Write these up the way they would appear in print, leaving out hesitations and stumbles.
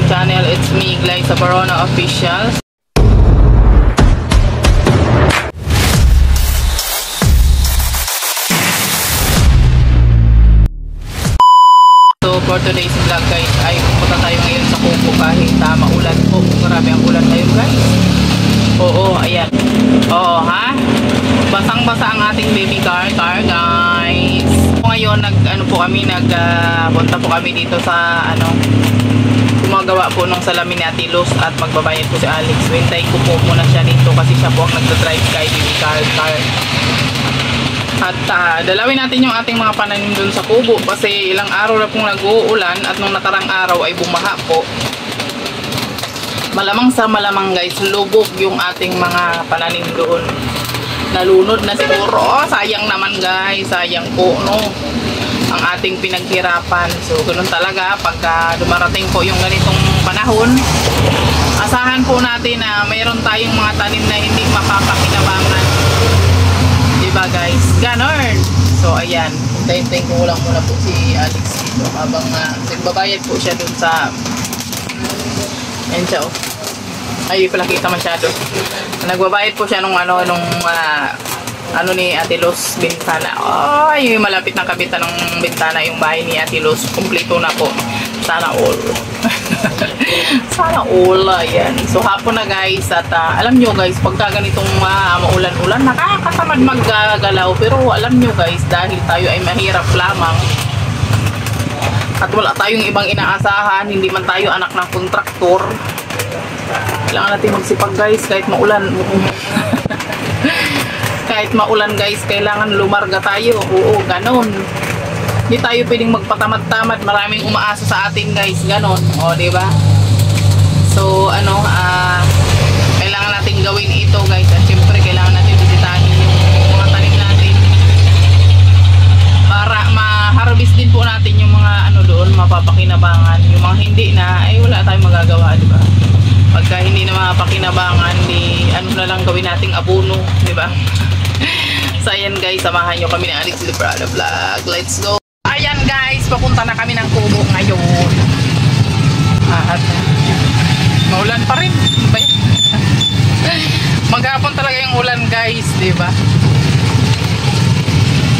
channel. It's me, Glyza Barona Official. So for today's vlog guys, ay pupunta tayo ngayon sa Kubo kahit maulan po. Marami ang ulan ngayon guys. Oo, ayan. Oo ha. Basang-basa ang ating baby car guys. Ngayon punta po kami dito sa gumagawa po nung salamin ni Ate Luz at magbabayad po si Alex. Wintay ko po muna siya dito kasi siya po ang nagdadrive kay baby car. At dalawin natin yung ating mga pananim dun sa kubo kasi ilang araw na pong nag-uulan at nung nakarang araw ay bumaha po. Malamang sa malamang guys, lubog yung ating mga pananim doon. Nalunod na siguro. Oh, sayang naman guys, sayang po no ang ating pinaghirapan. So ganoon talaga pagka dumarating po yung ganitong panahon. Asahan po natin na mayroon tayong mga tanim na hindi mapapakinabangan. Diba guys? Ganon. So ayan, hintayin ko lang muna po si Alex dito habang nagbabayad po siya dun sa ayan siya oh. Ay, pala kita masyado. Nagbabayad po siya nung ni Ate Luz bintana. Ay, malapit na kabitan ng bintana yung bahay ni Ate Luz. Kumpleto na po. Sana all. Sana all. Ayan. So, hapon na guys. At alam nyo guys, pagka ganitong maulan-ulan, nakakatamad maggagalaw. Pero alam nyo guys, dahil tayo ay mahirap lamang at wala tayong ibang inaasahan, hindi man tayo anak ng kontraktor, kailangan natin magsipag guys kahit maulan. Kahit maulan guys, kailangan lumarga tayo. Oo, ganon. Hindi tayo pwedeng magpatamad-tamad. Maraming umaasa sa atin guys, ganon. O, diba? So, kailangan natin gawin ito guys. At syempre, kailangan natin bisitahin yung mga tanim natin para ma-harvest din po natin yung mga doon, mapapakinabangan. Yung mga hindi na, ay wala tayong magagawa, diba? Pagka hindi na mapakinabangan, na lang gawin nating abono, di ba? So ayan guys, samahan nyo kami ng Alex Librada Vlog. Let's go! Ayan guys, papunta na kami ng Kubo ngayon. At maulan pa rin. Maghapon talaga yung ulan guys, di ba?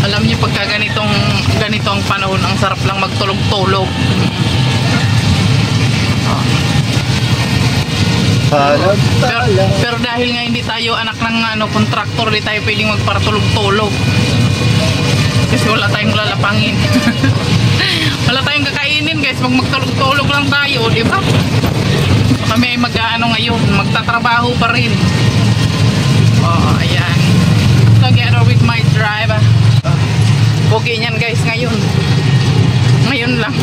Alam niyo pagka ganito ang panahon, ang sarap lang magtulog-tulog. Pero dahil nga hindi tayo anak ng kontraktor, hindi tayo pwedeng magparatulog-tulog kasi wala tayong lalapangin. Wala tayong kakainin guys, magtulog-tulog lang tayo, di ba? Kami ay ngayon, magtatrabaho pa rin. Oh, ayan, together with my driver. Okay niyan guys, ngayon lang.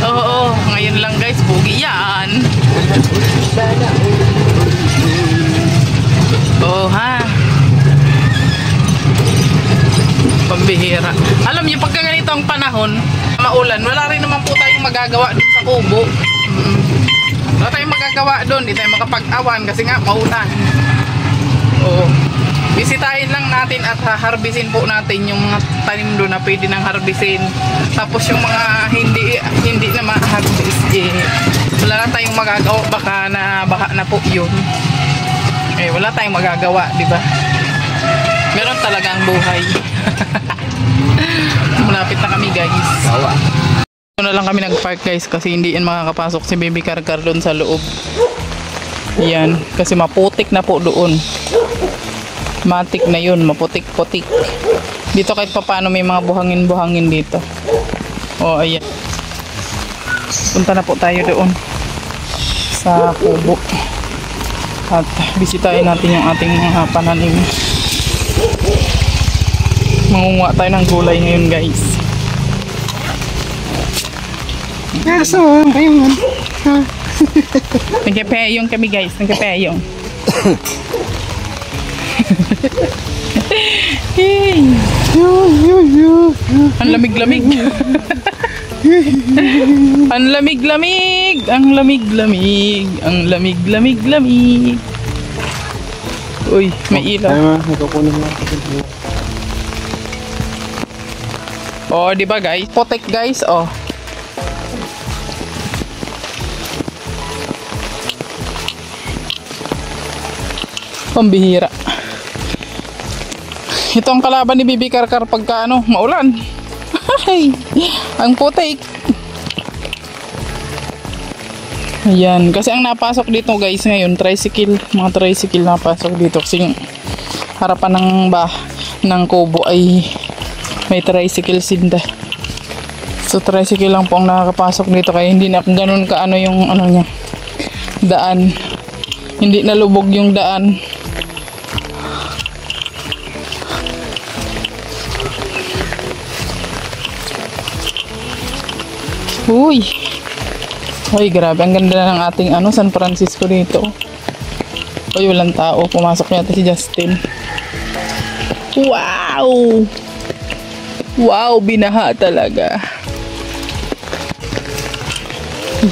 Oo, ngayon lang guys, bugi yan. Oh ha, pambihira. Alam niyo pagka ganito ang panahon, maulan, wala rin naman po tayong magagawa dun sa kubo. Wala tayong magagawa dun, hindi tayo makapag-awan kasi nga maulan. Oo, bisitahin lang natin at harbisin po natin yung mga tanim doon na pwede nang harbisin. Tapos yung mga hindi na ma-harvest, wala na tayong magagawa, baka baha na po yun. Wala tayong magagawa, di ba? Meron talagang buhay. Malapit na kami guys. Ito na lang kami nag-park guys kasi hindi yan makakapasok si baby car doon sa loob. Yan, kasi maputik na po doon. Matik na yun, maputik-putik. Dito kahit paano may mga buhangin-buhangin dito. O, ayan. Punta na po tayo doon sa kubo. At bisitahin natin yung ating mga pananim. Mangunguha tayo ng gulay ngayon guys. So, ayun. Nagkapayong kami guys, nagkapayong. Hey. Ang lamig-lamig. Ang lamig-lamig. Ang lamig-lamig. Ang lamig-lamig-lamig. Uy, may ilaw. Oh, di ba guys? Potek guys, oh. Pambihira. Ito ang kalaban ni Bibi Karkar pagka ano, maulan. Ay, ang putik. Ayan, kasi ang napasok dito guys ngayon, tricycle, mga tricycle napasok dito kasi yung harapan ng kubo ay may tricycle sinda. So tricycle lang po ang nakakapasok dito kaya hindi na ganun ka ano yung ano niya, daan. Hindi nalubog yung daan. Uy. Uy, grabe. Ang ganda na ng ating ano, San Francisco dito. Uy, walang tao. Pumasok yata si Justin. Wow! Wow, binaha talaga.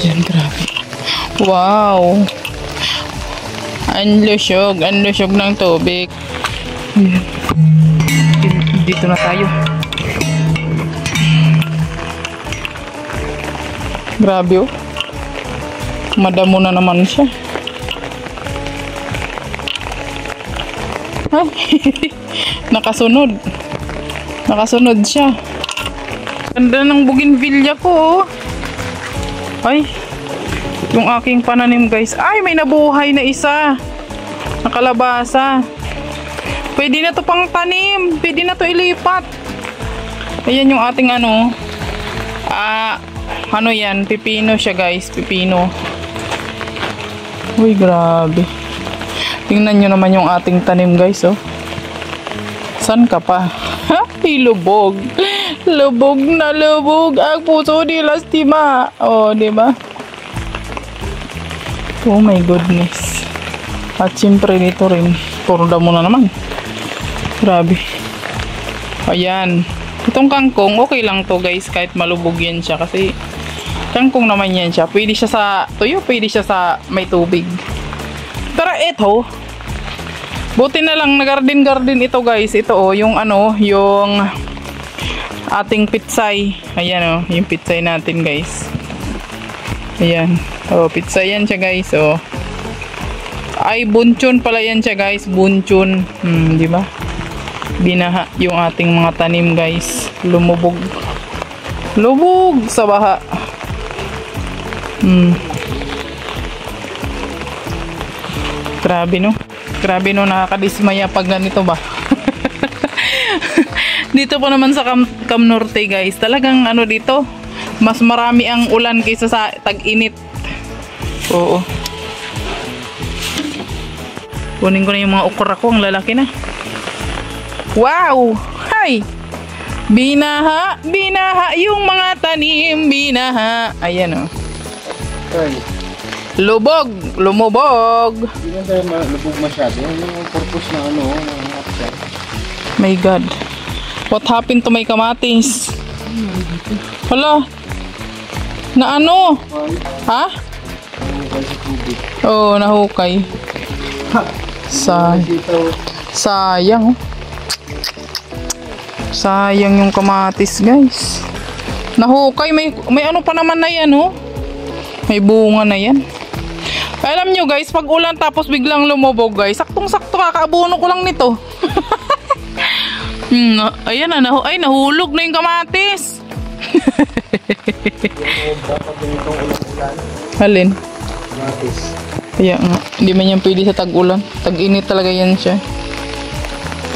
Yan, grabe. Wow! Ang lusyog ng tubig. Yan. Dito na tayo. Grabe oh. Madamo na naman siya. Ay, nakasunod. Nakasunod siya. Ganda ng bougainvillea ko oh. Ay, yung aking pananim guys. Ay, may nabuhay na isa. Nakalabasa. Pwede na to pang tanim. Pwede na to ilipat. Ayan yung ating ano. Ano yan? Pipino siya guys. Pipino. Uy, grabe. Tingnan nyo naman yung ating tanim guys, oh. San ka pa? Ay, lubog. Lubog na lubog. Ang puso di lastima. Oh, diba? Oh my goodness. At siyempre dito rin. Puro damo na naman. Grabe. Ayan. Itong kangkong, okay lang to guys. Kahit malubog yan siya. Kasi kangkong naman yan siya. Pwede siya sa tuyo, pwede siya sa may tubig. Pero ito, buti na lang na-garden ito guys. Ito oh, yung ano, yung ating pitsay. Ayan oh, yung pitsay natin guys. Ayan. Oh, pitsay yan siya guys. Oh. Ay, bunchon pala yan siya guys. Bunchon. Di ba? Binaha yung ating mga tanim guys. Lumubog. Lubog sa baha. Grabe no. Grabe no, nakakadismaya pag ganito ba. Dito po naman sa Cam Norte guys, talagang ano dito, mas marami ang ulan kaysa sa tag-init. Oo. Kunin ko na yung mga okra ko, ang lalaki na. Wow! Hay! Binaha, binaha yung mga tanim, binaha. Ayan o. Ay, Lubog, lumubog. hindi na tayo malubog masyado. Yung purpose na ano, ng option. My God. What happened to my kamatis? Hala. Na ano? Ha? Oh, nahukay. Sayang. Sayang yung kamatis, guys. Nahukay, may ano pa naman na yan, oh. May bunga na yan. Alam nyo, guys, pag ulan tapos biglang lumubog, guys, saktong-sakto kakaabuno ko lang nito. Ayan na, ay, nahulog na yung kamatis. Halin? Kamatis. Kaya nga, hindi man yan pwede sa tag-ulan. Tag-init talaga yan siya.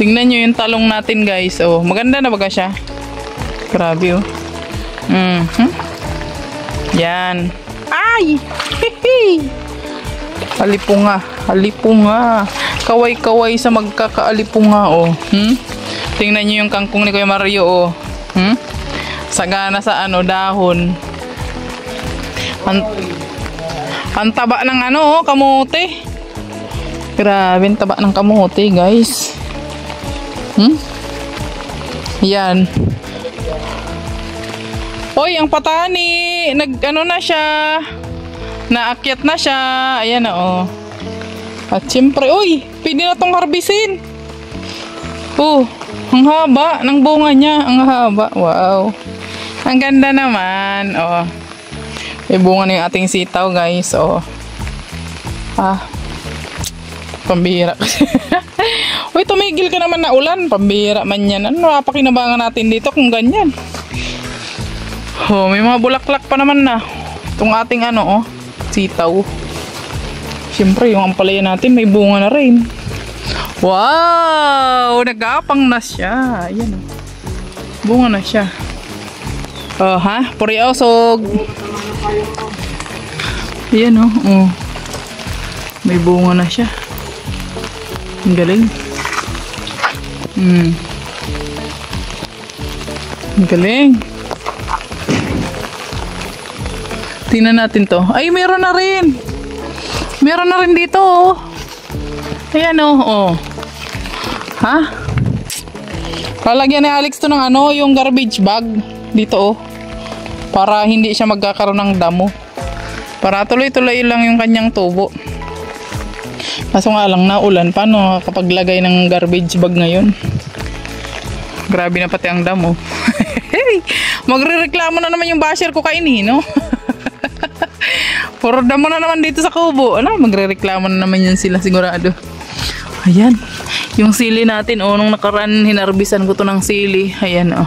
Tingnan nyo yung talong natin guys. Oh, maganda na baga siya. Grabe oh. Yan. Ay! Alipunga. Alipunga. Kaway-kaway sa magkakaalipunga oh. Tingnan nyo yung kangkong ni Kuya Mario oh. Sagana sa ano, dahon. Ang taba ng ano oh, kamote. Grabe, ang taba ng kamote guys. Yan. Oy, ang patani, nag-ano na siya. Naakyat na siya. Ayan na, oh. At siyempre, uy, pwede na tong harbisin. Oh, ang haba ng bunga niya. Ang haba. Wow. Ang ganda naman. Oh. May bunga na yung ating sitaw, guys. Oh. Pambihira kasi. Uy, tumigil ka naman na ulan. Pambihira man yan. Ano, napakinabangan natin dito kung ganyan. Oh, may mga bulaklak pa naman na. Itong ating ano, oh, sitaw. Siyempre, yung ampalaya natin may bunga na rin. Wow! Nagapang na siya. Ayan, oh. Bunga na siya. Oh, ha? Puri osog. Ayan, oh. Oh. May bunga na siya. Ang galing. Ang galing. Tingnan natin to. Ay, meron na rin. Meron na rin dito, oh. Ayan, oh. Oh. Ha? Lalagyan ni Alex to ng ano, yung garbage bag. Dito, oh. Para hindi siya magkakaroon ng damo. Para tuloy-tuloy lang yung kanyang tubo. Kaso nga lang, naulan. Paano kapag lagay ng garbage bag ngayon? Grabe na pati ang damo. Magre-reklamo na naman yung basher ko kainin, no? Puro damo na naman dito sa kubo. Ano, magre-reklamo na naman yun sila sigurado. Ayan. Yung sili natin, oh, nung nakaraan, hinarbisan ko to ng sili. Ayan, oh.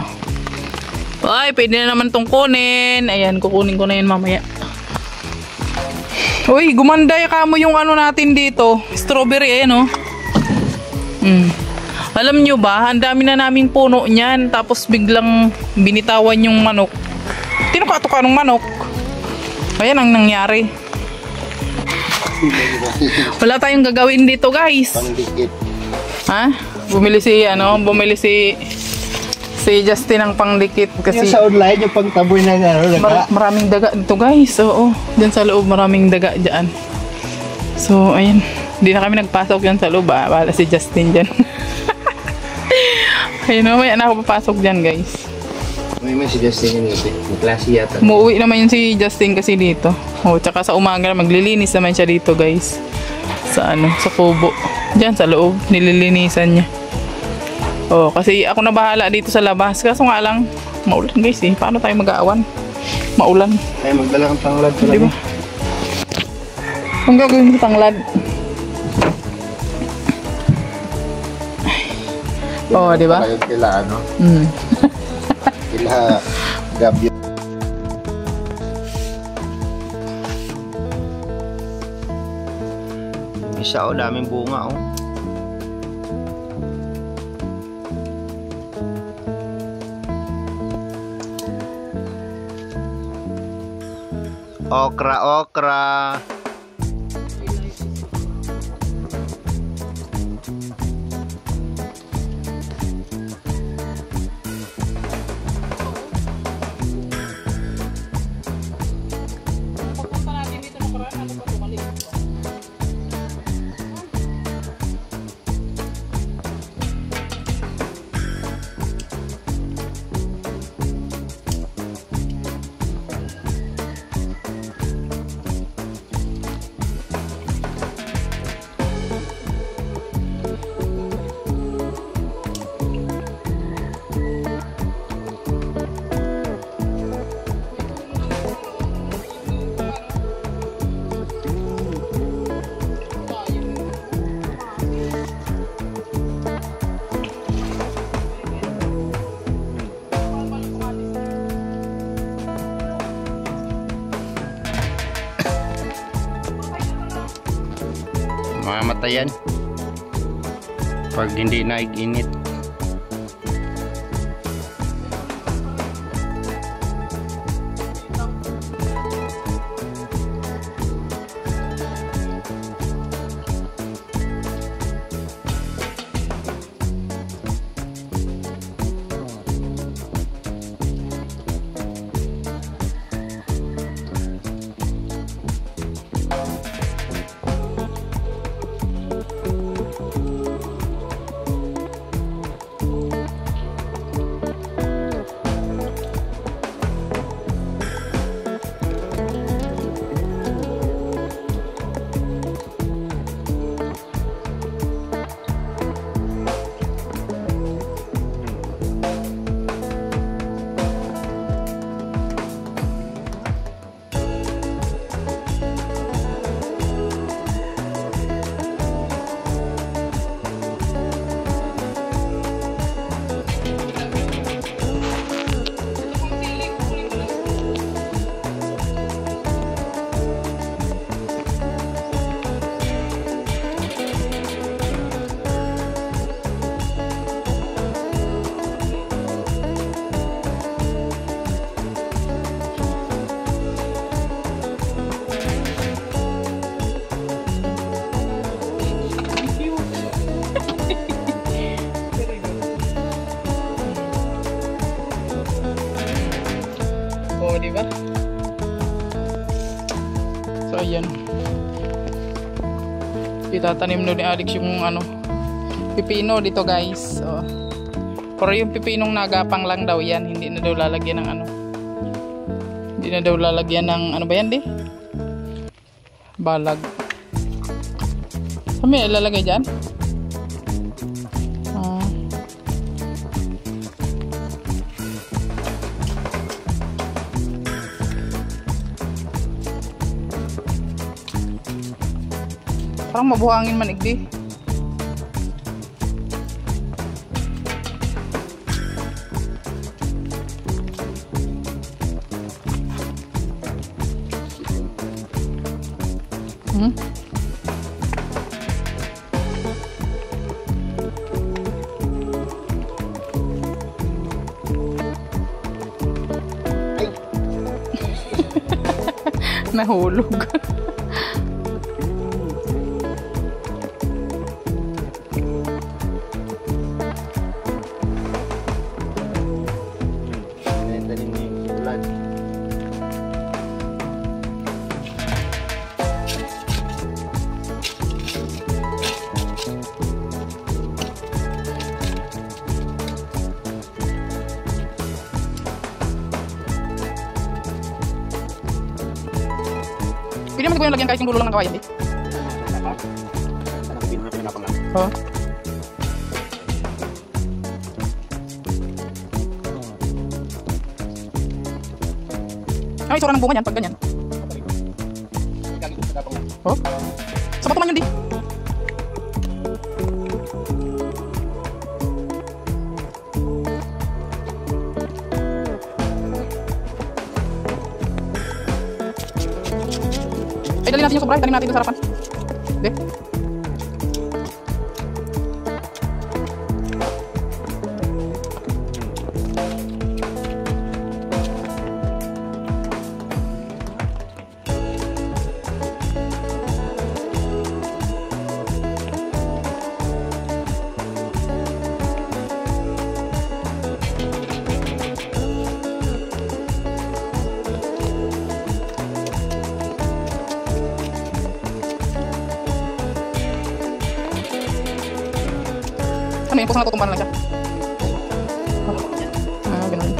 Ay, pwede na naman tong kunin. Ayan, kukunin ko na yun mamaya. Uy, gumanda ka mo yung ano natin dito. Strawberry, ayan, oh. Alam nyo ba, ang dami na naming puno niyan. Tapos biglang binitawan yung manok. Tinuka-tuka ng manok. Ayan ang nangyari. Wala tayong gagawin dito, guys. Pangdikit. Ha? Bumili si Justin ng pangdikit kasi Yung sa online, yung pagtaboy na ano, daga. maraming daga dito, guys. Oo, diyan sa loob maraming daga diyan. So, ayun. Hindi na kami nagpasok yan sa loob, ah. Bahala si Justin diyan. Ayun, may anak ko papasok diyan, guys. May si Justin yun, may klase yata. Umuwi naman yun si Justin kasi dito. Oh, tsaka sa umaga maglilinis naman siya dito, guys. Sa ano, sa kubo. Diyan sa loob, nililinisan niya. Oh, kasi ako na bahala dito sa labas. Kaso nga lang, maulan, guys, eh. Paano tayo mag-aawan? Maulan. Ay, magdala ng tanglad ko Di ba? Ang gagawin mo tanglad? Oh, di ba? Kaya kila ano, Mm. kila Gabyo. Isa, oh, daming bunga, oh. Okra, okra. Mamatayan pag hindi naiginit. di ba? So, ayan. Itatanim na ni Alex yung ano, pipino dito guys. So, pero yung pipinong nagapang lang daw yan. Hindi na daw lalagyan ng ano. Hindi na daw lalagyan ng ano ba yan di? Balag. Kami ilalagay dyan? Parang mabuhangin man igdi. Nahulog. Pwede naman ko yung lagyan kahit yung dulo lang ng kawayan eh. Oo. Ay, sura ng bunga niyan pag ganyan. Oh? Sa bato man yun di. Ay, dali natin yung sobra. Tanim natin ito sa harapan. Hindi. Ano yun? Kusang natutumban lang siya. Ah, ganun.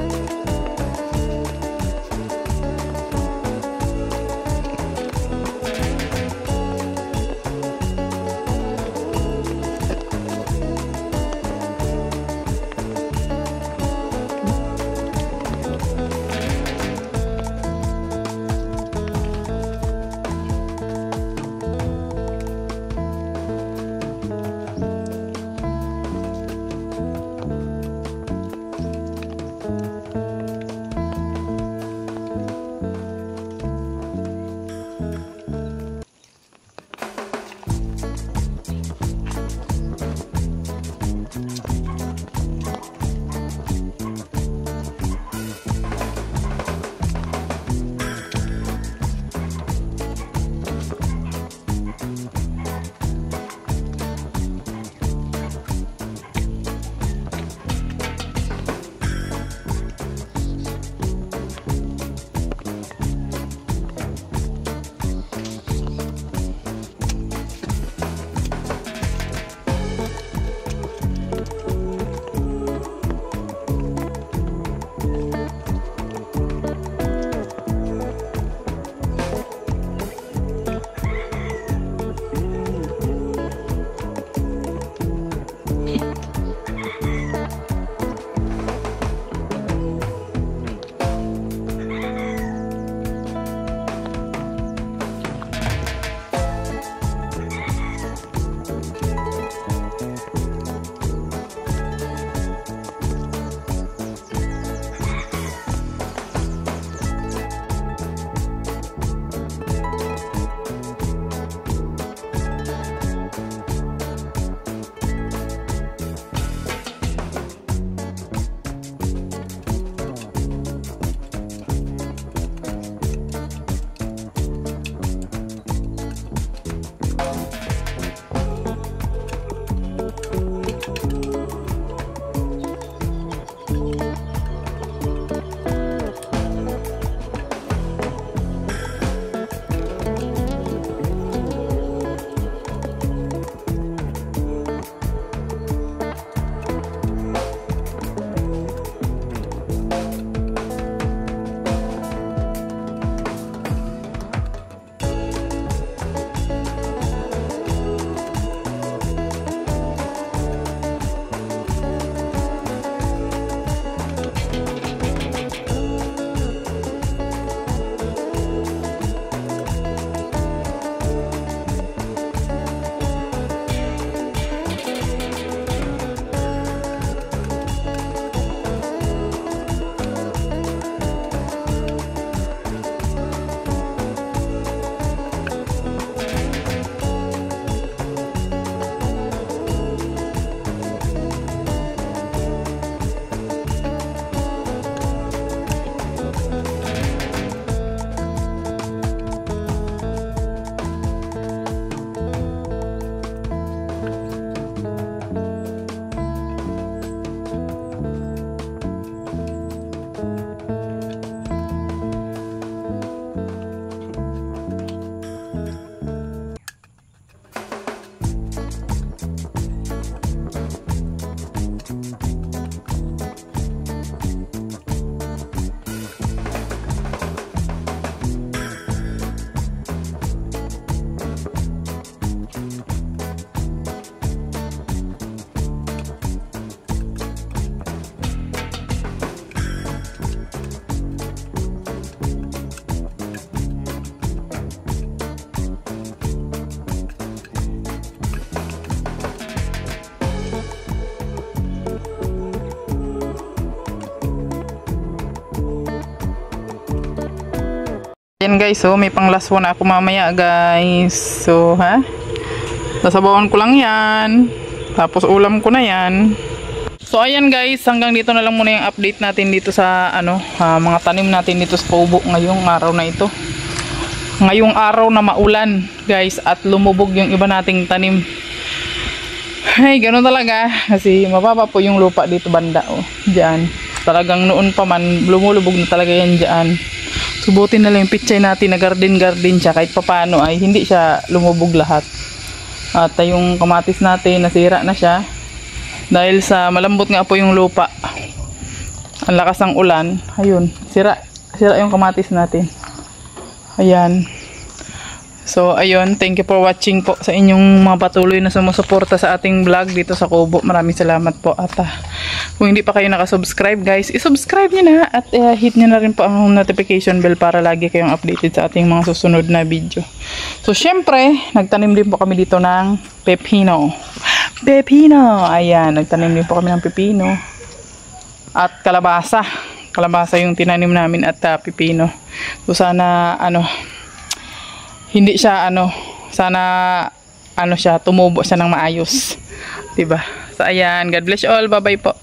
Yan guys, so may panglaswa na ako mamaya guys. So sasabawan ko lang yan. Tapos ulam ko na yan. So ayan guys, hanggang dito na lang muna yung update natin dito sa mga tanim natin dito sa kubo ngayong araw na ito. Ngayong araw na maulan guys at lumubog yung iba nating tanim. Ay, ganoon talaga kasi mababa po yung lupa dito banda diyan. Talagang noon pa man lumulubog na talaga yan diyan. Subutin na lang yung pichay natin na garden siya kahit papaano ay hindi siya lumubog lahat. At yung kamatis natin nasira na siya dahil sa malambot nga po yung lupa. Ang lakas ng ulan, ayun, sira yung kamatis natin. Ayan. So ayun, thank you for watching po sa inyong mga patuloy na sumusuporta sa ating vlog dito sa Kubo. Maraming salamat po at kung hindi pa kayo nakasubscribe guys, isubscribe nyo na at hit nyo na rin po ang notification bell para lagi kayong updated sa ating mga susunod na video. So syempre, nagtanim din po kami dito ng pepino. Ayan, nagtanim din po kami ng pepino at kalabasa. Kalabasa yung tinanim namin at pepino. So sana hindi siya sana siya tumubo siya ng maayos. 'Di ba? So ayan, God bless you all. Bye-bye po.